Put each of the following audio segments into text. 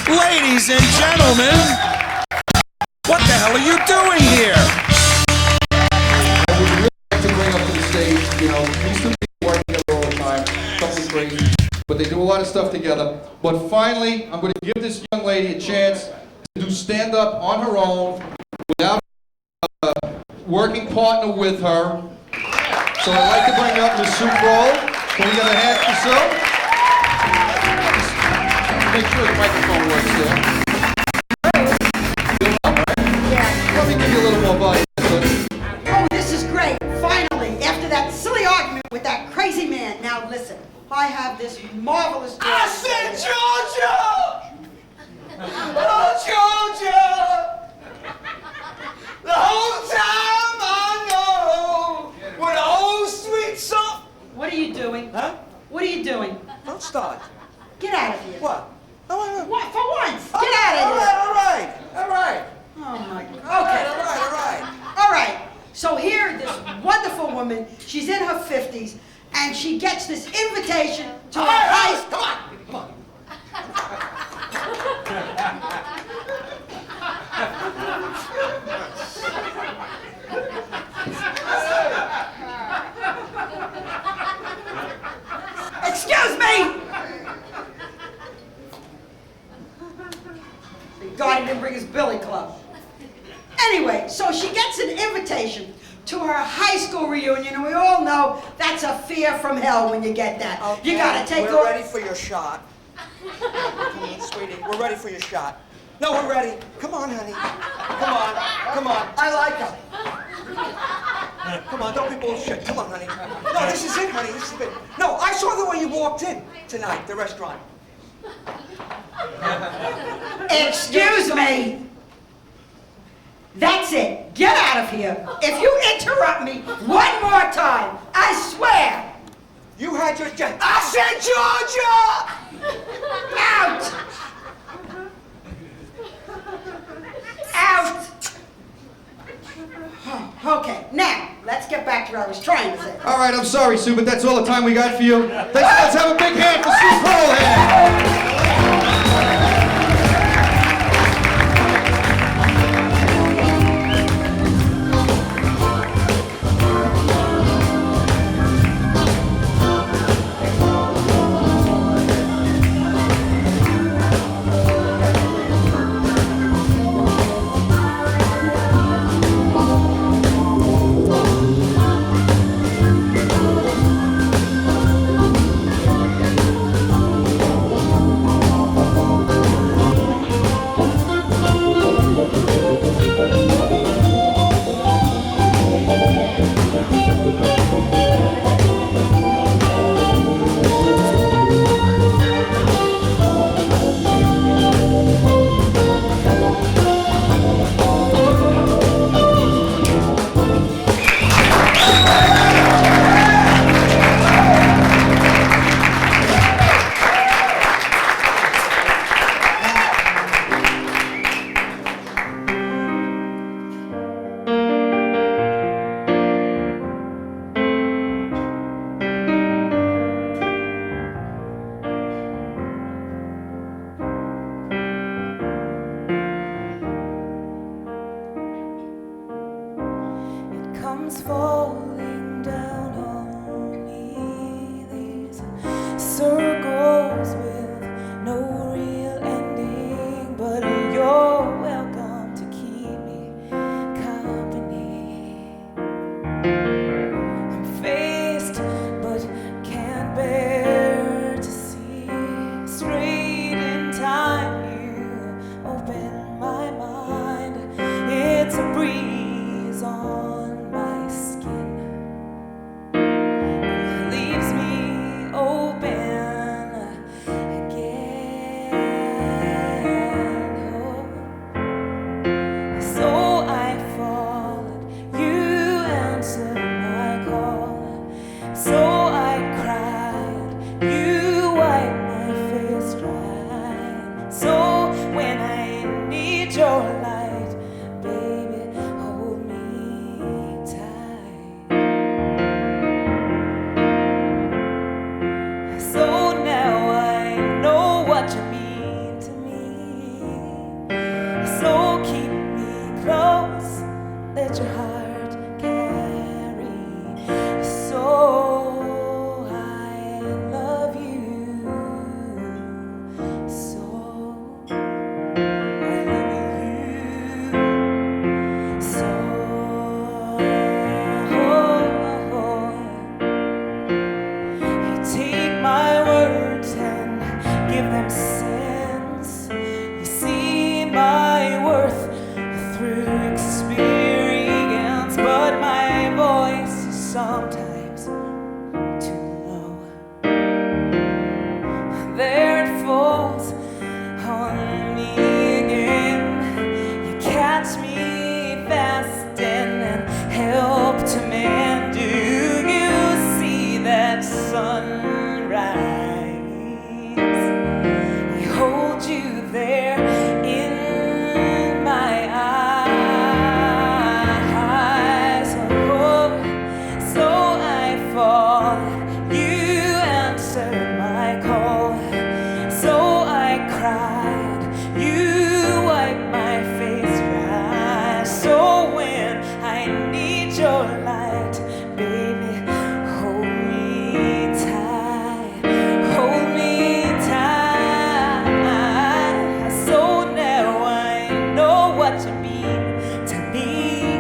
Ladies and gentlemen, what the hell are you doing here? I would really like to bring up to the stage, you know, these two people work together all the time, something crazy, but they do a lot of stuff together. But finally, I'm going to give this young lady a chance to do stand-up on her own without a working partner with her. So I'd like to bring up Miss Sue Kroll. Can we get a hand for Sue? Make sure the microphone works there. Yeah. Let me give you a little more volume. Oh, this is great. Finally, after that silly argument with that crazy man. Now listen, I have this marvelous story. I said Georgia! Oh, Georgia! The whole time I know what a whole sweet song. What are you doing? Huh? What are you doing? Don't start. Get out of here. What? What? For once, get out of here. All right. Oh my God. Okay. All right. So here, this wonderful woman, she's in her 50s, and she gets this invitation to a high school. Come on. Excuse me! The guy didn't bring his billy club. Anyway, so she gets an invitation to her high school reunion, and we all know that's a fear from hell when you get that. Okay, You gotta take we're ready for your shot. Come on, sweetie, we're ready for your shot. No, we're ready. Come on, honey. Come on. I like her. Come on, don't be bullshit. Come on, honey. No, this is it, honey. This is it. No, I saw the way you walked in tonight, the restaurant. Excuse me. That's it. Get out of here. If you interrupt me one more time, I swear. You had your chance. I said Georgia! Out! Out! Okay, now, let's get back to what I was trying to say. All right, I'm sorry, Sue, but that's all the time we got for you. Let's have a big hand for Sue Kroll here. give them sense. You see my worth through experience, but my voice is sometimes too low. There it falls on me again. You catch me fasting and help to mend. Do you see that sunrise? I hold you there in my eyes. Oh, so I fall. You answered my call. So I cried. You wiped my face dry. So when I need your light, baby, hold me tight. Hold me tight. So now I know what you mean to me.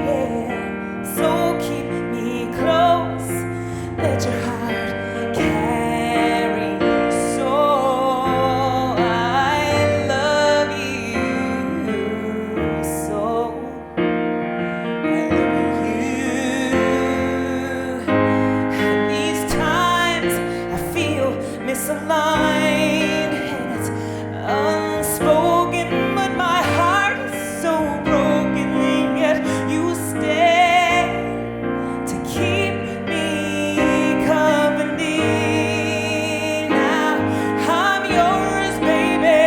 Yeah. So keep me close. Let your heart carry me. So I love you. So I love you. These times I feel misaligned and it's unspoken, but my heart is so broken, yet you stay to keep me company. Now I'm yours, baby.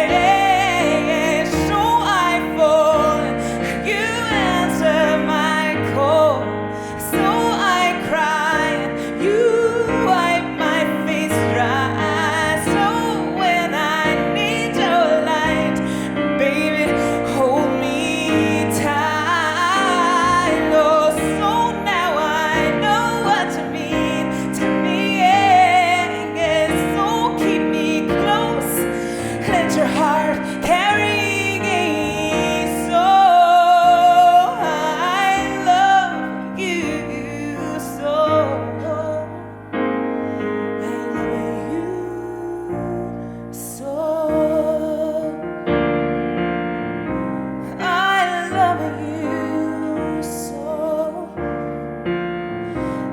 So I fall. You answer my call. So I cry. You wipe my face dry. So when I need your light, baby, hold me tight. Oh, so now I know what you mean to me. Yeah. So keep me close. Let your heart carry me. So I love you. So I love you. So I love you. So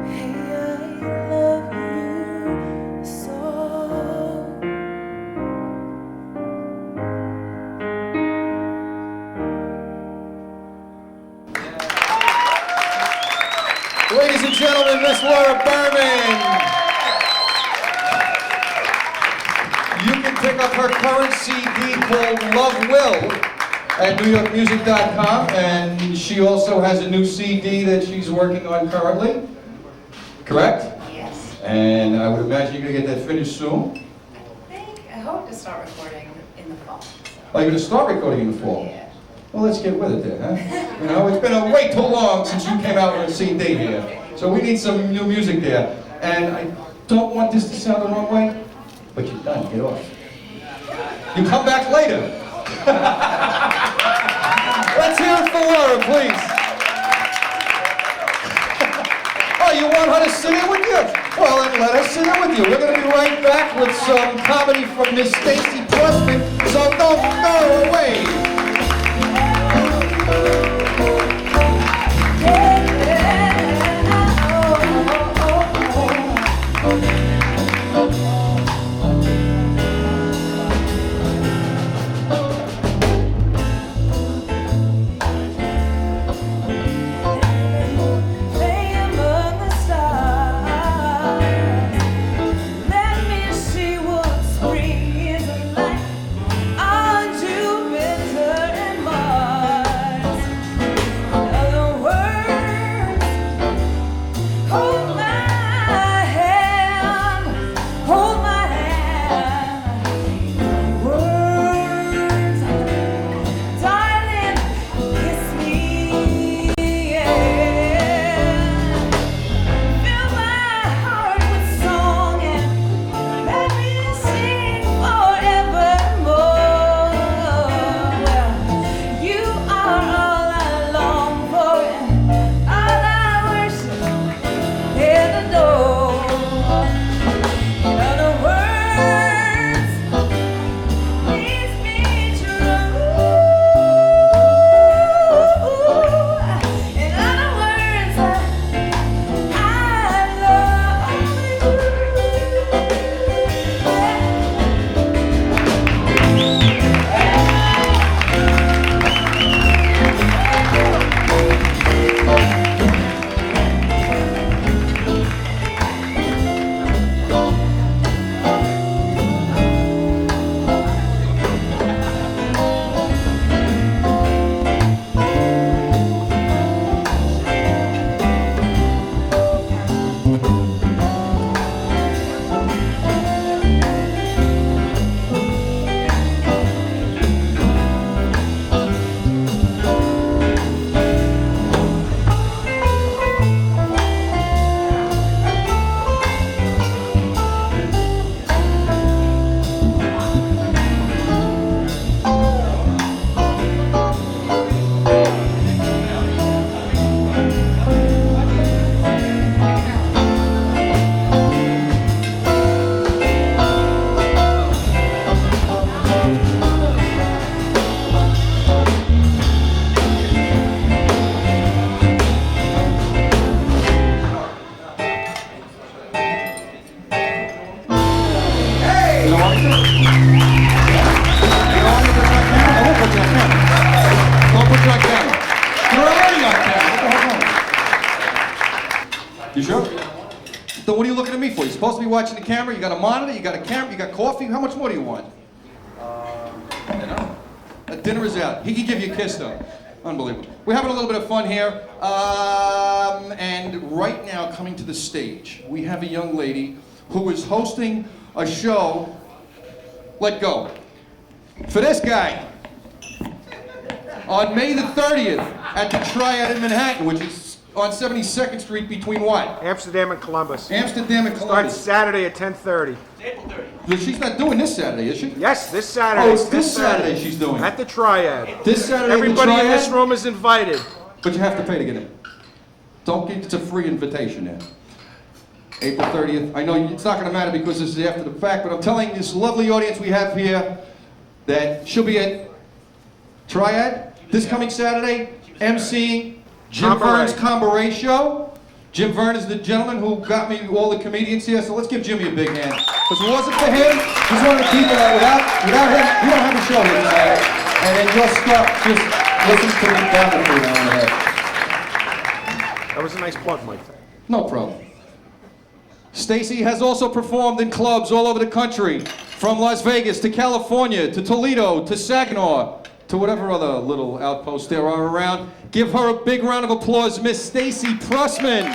hey, I love you. So. Ladies and gentlemen, Miss Laura Berman. You can pick up her current CD called Love Will at NewYorkMusic.com, and she also has a new CD that she's working on currently. Correct? Yes. And I would imagine you're going to get that finished soon. I hope to start recording in the fall. Oh, you're going to start recording in the fall? Yeah. Well, let's get with it then, huh? You know, it's been way too long since you came out with a CD here. So we need some new music there. And I don't want this to sound the wrong way, but you're done, get off. You come back later. Let's hear it for Laura, please. Oh, you want her to sing it with you? Well, then let us sing it with you. We're going to be right back with some comedy from Miss Stacy Prussman, so don't go away. Let me see what spring is like. I You sure? Then what are you looking at me for? You're supposed to be watching the camera. You got a monitor, you got a camera, you got coffee. How much more do you want? Dinner is out. He can give you a kiss, though. Unbelievable. We're having a little bit of fun here. And right now, coming to the stage, we have a young lady who is hosting a show. Let go. For this guy. On May the 30th at the Triad in Manhattan, which is on 72nd Street between what? Amsterdam and Columbus. Amsterdam and Starts Columbus. Saturday at 10:30. She's not doing this Saturday, is she? Yes, this Saturday. Oh, it's this Saturday she's doing. At the Triad. This Saturday Everybody at the in Triad? this room is invited. But you have to pay to get in. Don't get, it's a free invitation there. April 30th. I know it's not going to matter because this is after the fact, but I'm telling this lovely audience we have here that she'll be at Triad this coming Saturday, emceeing Jim Vern's Cabaret show. Jim Vern is the gentleman who got me all the comedians here, so let's give Jimmy a big hand. Because if it wasn't for him, he's one of the people that without him, we don't have a show here tonight. And then your stuff, just listen to me down the food on the head. That was a nice plug, Mike. No problem. Stacy has also performed in clubs all over the country, from Las Vegas to California to Toledo to Saginaw to whatever other little outposts there are around. Give her a big round of applause, Miss Stacy Prussman.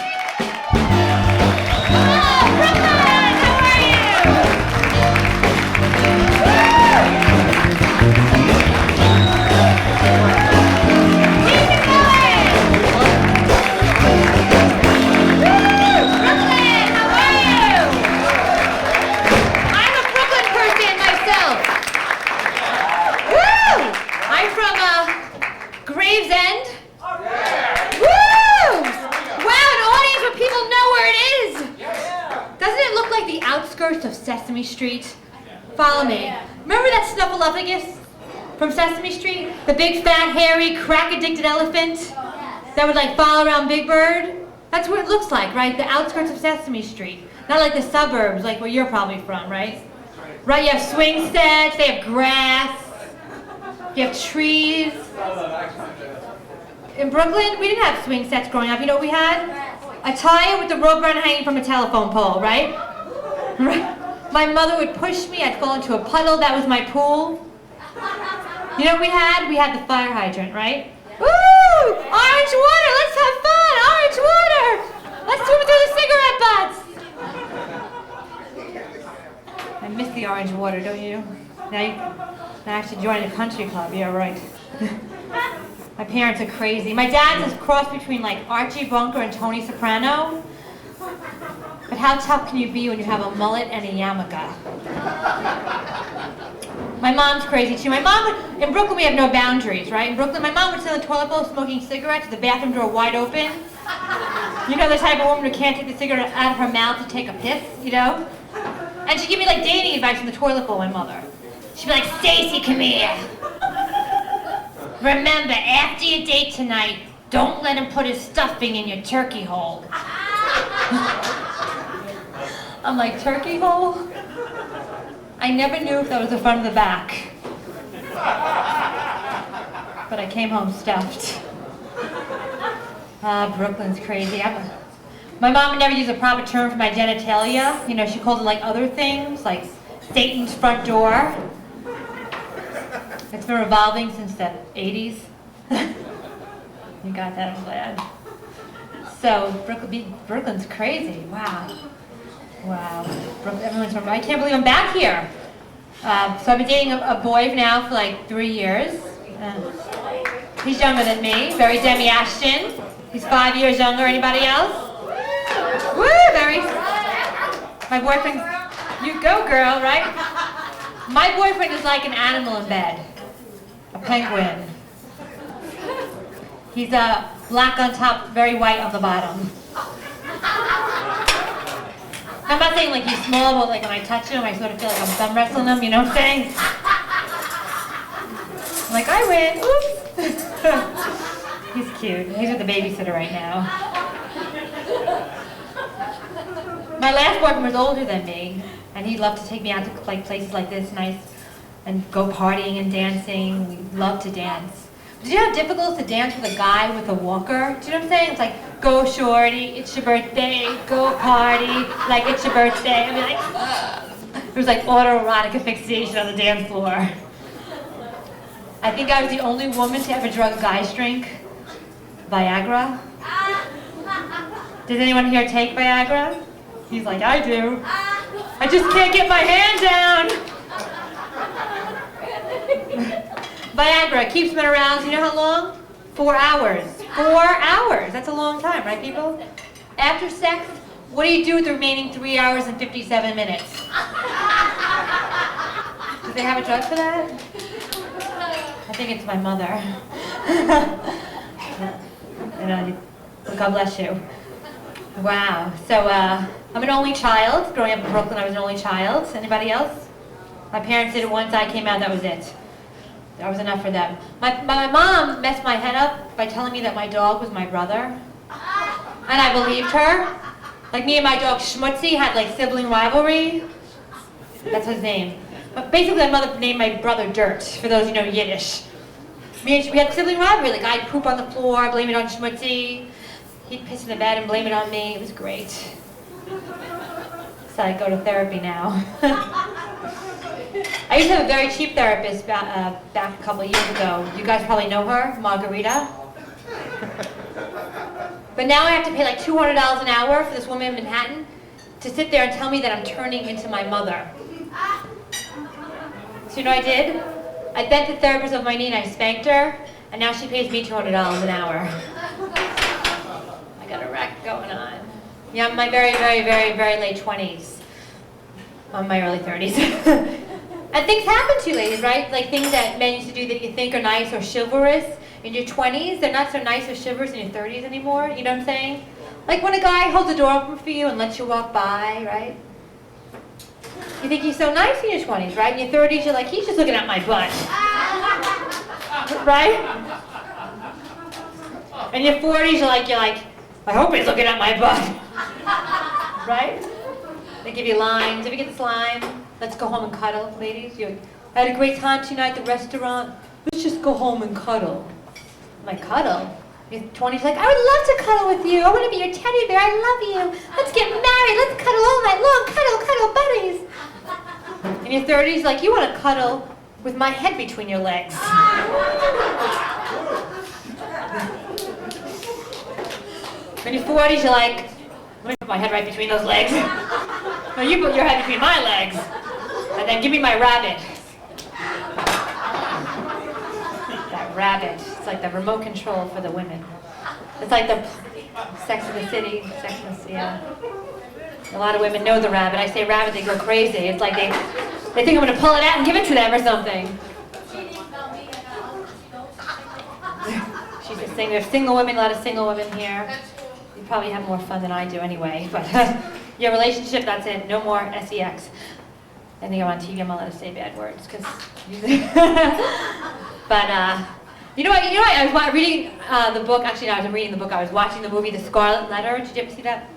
Of Sesame Street. Follow me. Remember that Snuffleupagus from Sesame Street? The big, fat, hairy, crack-addicted elephant that would like follow around Big Bird? That's what it looks like, right? The outskirts of Sesame Street. Not like the suburbs, like where you're probably from, right? Right, you have swing sets, they have grass, you have trees. In Brooklyn, we didn't have swing sets growing up. You know what we had? A tire with the rope around hanging from a telephone pole, right? My mother would push me, I'd fall into a puddle, that was my pool. You know what we had? We had the fire hydrant, right? Woo! Orange water, let's have fun! Orange water! Let's swim through the cigarette butts! I miss the orange water, don't you? Now actually join a country club, yeah, right. My parents are crazy. My dad's a cross between like Archie Bunker and Tony Soprano. But how tough can you be when you have a mullet and a yarmulke? My mom's crazy too. My mom, in Brooklyn we have no boundaries, right? In Brooklyn, my mom would sit on the toilet bowl smoking cigarettes, the bathroom door wide open. You know the type of woman who can't take the cigarette out of her mouth to take a piss, you know? And she'd give me like dating advice from the toilet bowl, my mother. She'd be like, Stacy, come here. Remember, after your date tonight, don't let him put his stuffing in your turkey hole. I'm like, turkey hole? I never knew if that was the front or the back. But I came home stuffed. Brooklyn's crazy. My mom would never use a proper term for my genitalia. You know, she called it like other things, like Satan's front door. It's been revolving since the 80s. You got that, I'm glad. So, Brooklyn's crazy, wow. Wow, everyone's from, I can't believe I'm back here. So I've been dating a boy now for like 3 years. He's younger than me, very Demi Ashton. He's 5 years younger, anybody else? Woo, very, my boyfriend, you go girl, right? My boyfriend is like an animal in bed, a penguin. He's black on top, very white on the bottom. I'm not saying like he's small, but like when I touch him, I sort of feel like I'm thumb wrestling him, you know what I'm saying? I'm like, I win, oops. He's cute. He's with the babysitter right now. My last boyfriend was older than me, and he loved to take me out to like places like this, nice, and go partying and dancing. We loved to dance. Do you know how difficult it is to dance with a guy with a walker? Do you know what I'm saying? It's like, go shorty, it's your birthday, go party, like it's your birthday. I mean, like, it was like autoerotic asphyxiation on the dance floor. I think I was the only woman to ever drug a guy's drink. Viagra. Does anyone here take Viagra? He's like, I do. I just can't get my hand down. Viagra keeps men aroused, you know how long? 4 hours. 4 hours. That's a long time, right, people? After sex, what do you do with the remaining 3 hours and 57 minutes? Do they have a drug for that? I think it's my mother. God bless you. Wow. So I'm an only child. Growing up in Brooklyn, I was an only child. Anybody else? My parents did it once. I came out. That was it. That was enough for them. My mom messed my head up by telling me that my dog was my brother. And I believed her. Like me and my dog Schmutzy had like sibling rivalry. That's his name. But basically my mother named my brother Dirt, for those who know Yiddish. We had sibling rivalry. Like I'd poop on the floor, blame it on Schmutzy. He'd piss in the bed and blame it on me. It was great. So I go to therapy now. I used to have a very cheap therapist back a couple of years ago. You guys probably know her, Margarita. But now I have to pay like $200 an hour for this woman in Manhattan to sit there and tell me that I'm turning into my mother. So you know what I did? I bent the therapist over my knee and I spanked her, and now she pays me $200 an hour. I got a wreck going on. Yeah, I'm in my very, very, very, very late 20s. I'm in my early 30s. And things happen to you ladies, right? Like things that men used to do that you think are nice or chivalrous in your 20s, they're not so nice or chivalrous in your 30s anymore, you know what I'm saying? Like when a guy holds the door open for you and lets you walk by, right? You think he's so nice in your 20s, right? In your 30s, you're like, he's just looking at my butt. Right? In your 40s, you're like, I hope he's looking at my butt. Right? They give you lines. Ever get this line? Let's go home and cuddle, ladies. I had a great time tonight at the restaurant. Let's just go home and cuddle. I'm like, cuddle? Your 20s, like, I would love to cuddle with you. I want to be your teddy bear. I love you. Let's get married. Let's cuddle all night long. Cuddle, cuddle, buddies. In your 30s, like, you want to cuddle with my head between your legs. In your 40s, you're like, let me put my head right between those legs. No, you put your head between my legs. And then give me my rabbit. That rabbit. It's like the remote control for the women. It's like the Sex and the City. Sex and the City, yeah. A lot of women know the rabbit. I say rabbit, they go crazy. It's like they think I'm going to pull it out and give it to them or something. She's just saying there's single women, a lot of single women here. You probably have more fun than I do anyway. But your relationship, that's it. No more sex. I think I'm on TV, I'm not allowed to say bad words. But, you know what, I was reading the book, actually no, I wasn't reading the book, I was watching the movie The Scarlet Letter. Did you ever see that?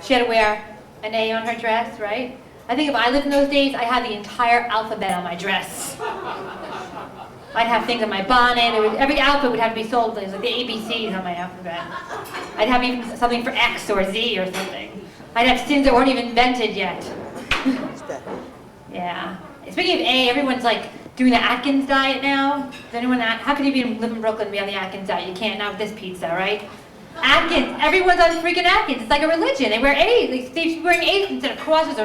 She had to wear an A on her dress, right? I think if I lived in those days, I had the entire alphabet on my dress. I'd have things on my bonnet, every outfit would have to be sold, like the ABCs on my alphabet. I'd have even something for X or Z or something. I'd have sins that weren't even invented yet. Yeah. Speaking of A, everyone's like doing the Atkins diet now. Does anyone, how can you live in Brooklyn and be on the Atkins diet? You can't now with this pizza, right? Atkins, everyone's on freaking Atkins. It's like a religion. They wear A's. They're wearing A's instead of crosses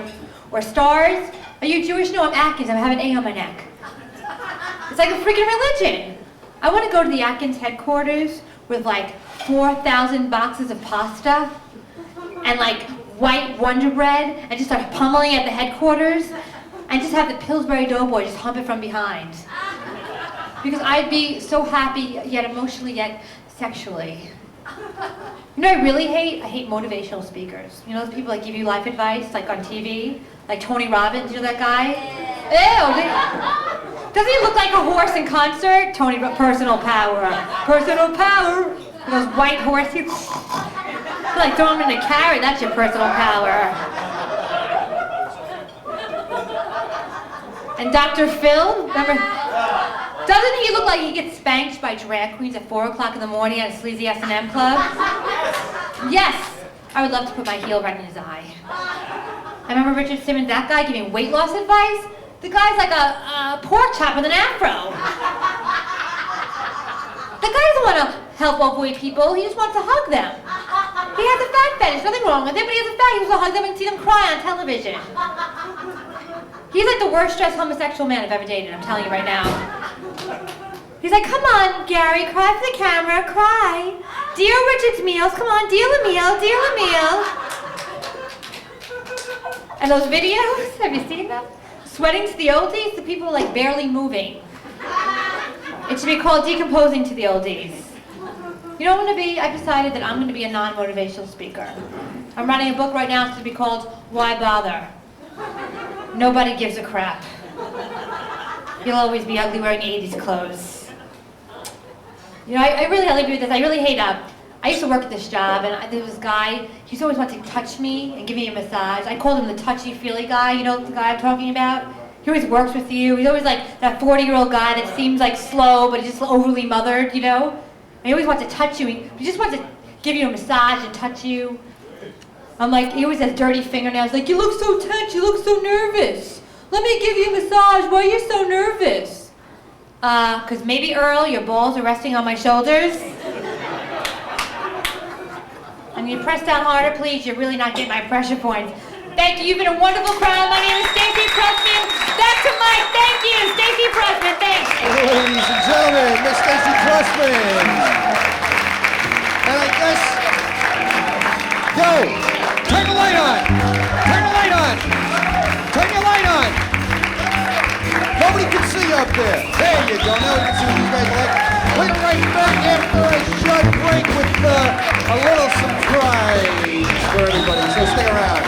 or stars. Are you Jewish? No, I'm Atkins. I have an A on my neck. It's like a freaking religion. I want to go to the Atkins headquarters with like 4,000 boxes of pasta and like white Wonder Bread and just start pummeling at the headquarters and just have the Pillsbury Doughboy just hump it from behind. Because I'd be so happy, yet emotionally, yet sexually. You know what I really hate? I hate motivational speakers. You know those people that give you life advice, like on TV? Like Tony Robbins, you know that guy? Ew! Doesn't he look like a horse in concert? Tony, personal power. Personal power! Those white horses. Like throw them in a carrot, that's your personal power. And Dr. Phil, remember? Doesn't Doesn't he look like he gets spanked by drag queens at 4 o'clock in the morning at a sleazy S&M club? Yes, I would love to put my heel right in his eye. I remember Richard Simmons, that guy, giving weight loss advice. The guy's like a pork chop with an afro. The guy doesn't want to help overweight people, he just wants to hug them. He has a fat fetish, nothing wrong with it, but he has a fat, he wants to hug them and see them cry on television. He's like the worst dressed homosexual man I've ever dated, I'm telling you right now. He's like, come on, Gary, cry for the camera, cry. Dear Richard's Meals, come on, deal a meal, deal a meal. And those videos, have you seen them? Sweating to the oldies, the people are like barely moving. It should be called Decomposing to the Oldies. You know what I'm going to be? I've decided that I'm going to be a non-motivational speaker. I'm writing a book right now, it's going to be called Why Bother? Nobody gives a crap. You'll always be ugly wearing 80s clothes. You know, I really agree with this. I really hate I used to work at this job, and there was this guy, he used to always want to touch me and give me a massage. I called him the touchy-feely guy, you know the guy I'm talking about? He always works with you. He's always like that 40-year-old guy that seems like slow, but he's just overly mothered, you know? And he always wants to touch you. He just wants to give you a massage and touch you. I'm like, he always has dirty fingernails. Like, you look so tense, you look so nervous. Let me give you a massage. Why are you so nervous? 'Cause maybe, Earl, your balls are resting on my shoulders. And you press down harder, please. You're really not getting my pressure points. Thank you. You've been a wonderful crowd. My name is Stacy Prussman. Back to Mike. Thank you. Stacy Prussman. Thanks. Ladies and gentlemen, Miss Stacy Prussman. And I guess, yo, turn the light on. Turn the light on. Turn your light on. Nobody can see you up there. There you go. Now we can see what you guys are like. We'll be right back after a short break with a little surprise for everybody. So stick around.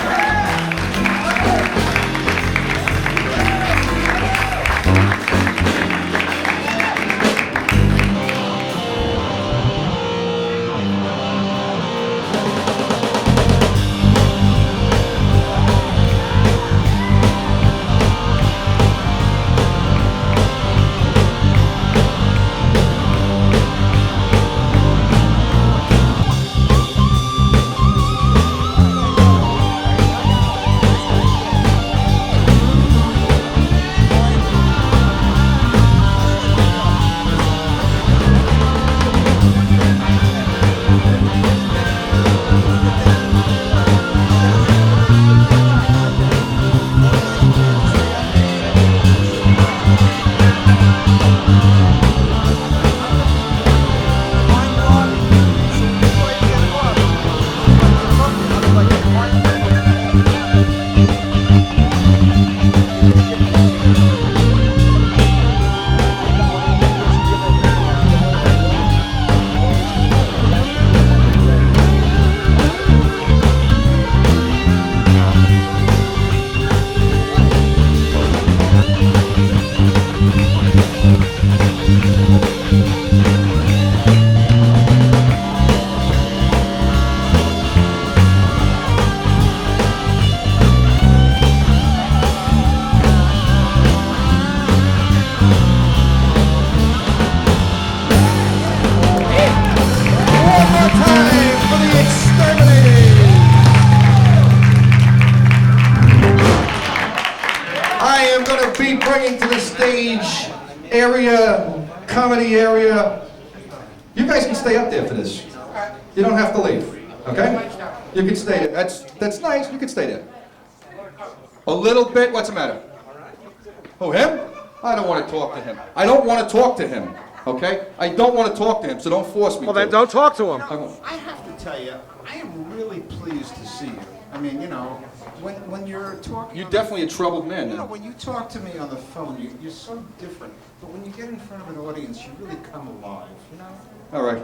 Comedy area. You guys can stay up there for this. You don't have to leave, okay? You can stay there. That's nice. You can stay there. A little bit. What's the matter? Oh, him? I don't want to talk to him. I don't want to talk to him, okay? I don't want to talk to him, so don't force me. Well, then don't talk to him. I have to tell you, I am really pleased to see you. I mean, you know, when you're talking... You're definitely a troubled man, You know, then. when you talk to me on the phone, you're so different. But when you get in front of an audience, you really come alive, you know? All right.